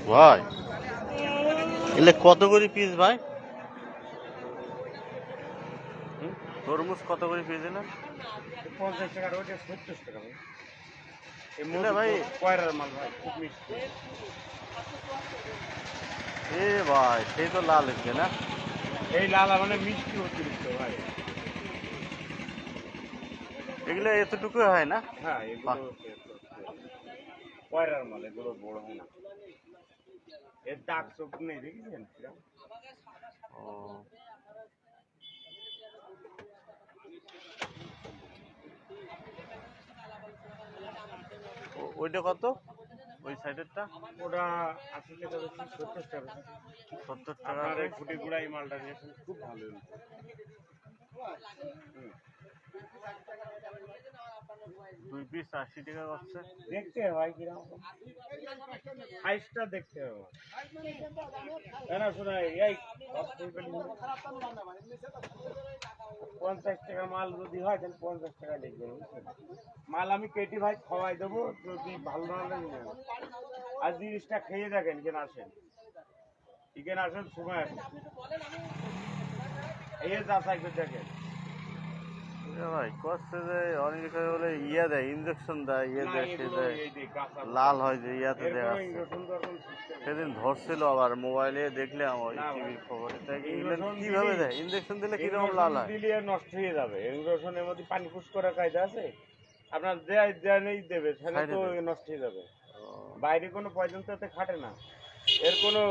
ভাই এলে কত করে পিস ভাই? তরমুজ কত করে পিস এলে? 50 টাকা, ওইটা 70 টাকা ভাই। এলে ভাই কয়রার মাল ভাই, খুব মিষ্টি। এ ভাই সেই তো লাল হচ্ছে না? এই লালা মানে মিষ্টি অতিরিক্ত ভাই। এগুলো এতটুকু হয় না? হ্যাঁ, এগুলো কয়রার মাল, এগুলো বড় হয় না। এর দাগ চোখ নেই, দেখেছেন? ও ওইটা কত? ওই সাইডেরটা ওটা 80 টাকা বেশি, 70 টাকা। 70 টাকা। আপনার এই ফুটি গুড়া এই মালটা নিয়েছেন, খুব ভালো। দুই পিস 80 টাকা হচ্ছে। দেখতে হয় কিরকম সাইজটা দেখতে হবে না, শোনা এই 50 টাকা মাল যদি হয় তাহলে 50 টাকা লিখবে, বুঝছেন? মাল আমি কেটে ভাই খাওয়াই দেবো, যদি ভালো না লাগে আর জিনিসটা খেয়ে দেখেন। এখানে আসেন, এখানে আসেন, সময় আসেন, এই যাচাই করে দেখেন। ভাই করছে যে অনেকে বলে ইয়ে দেয়, ইঞ্জেকশন দেয়, ইয়ে না, দেয়, সে এগুলো দেয়, এই যে কাঁচা লাল হয় যে ইয়াতে এর কোনো দেখাচ্ছে। ইঞ্জেকশন দরকার সিস্টেম সেদিন ধরছিল আবার মোবাইলে দেখলাম ওই না ভাই। টিভির খবরে। তাই ইঞ্জেকশন কিভাবে দিলেই- দেয়? ইঞ্জেকশন দিলে কিরকম লাল হয়? দিলে নষ্ট হয়ে যাবে। ইঞ্জেকশনের মধ্যে পানি ফুস করার কায়দা আছে, আপনার দেয় দেবে সেখানে সাইডে তো দেবে। নষ্ট হয়ে যাবে। ও, বাইরে কোনো পয়জন তো এতে খাটে না। এর কোনো,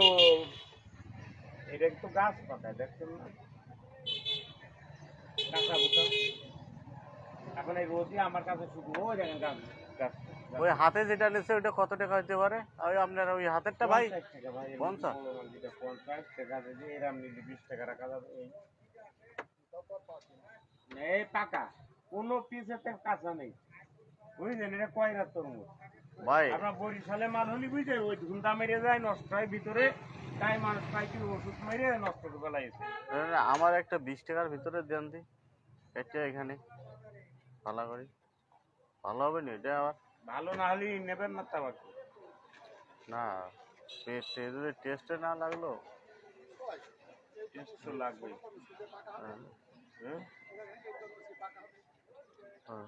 এটা তো গাছ পাতায়, দেখছেন না? কাঁচা বুটা। এখন এই রোদই আমার কাছে শুধু ওই দেখেন গাছ গাছ ওই হাতে যেটা নিচ্ছে ওইটা কত টাকা হতে পারে? ওই আপনার ওই হাতেরটা ভাই 50 টাকা ভাই। 50? 50 টাকা যদি এরাম নিলে 20 টাকা রাখা যাবে। এই পাকা কোনো পিসেতে কাঁচা নেই, বুঝলেন? এটা কয়রা তরমুজ। ভাই আপনার বরিশালে মাল হলি বুঝলেন, ওই ধুন্দা মেরে যায়, নষ্ট হয় ভিতরে, তাই মানুষ পাইকি ওষুধ মেরে নষ্ট করে ফেলাইছে। আমার একটা 20 টাকার ভিতরে দেন দি, এটা এখানে ভালো করি, ভালো হবে না এটা আবার? ভালো না হলে নেবেন না তা বাকি। না যদি টেস্টে না লাগলো। টেস্ট তো লাগবেই। হ্যাঁ, হ্যাঁ। হ্যাঁ।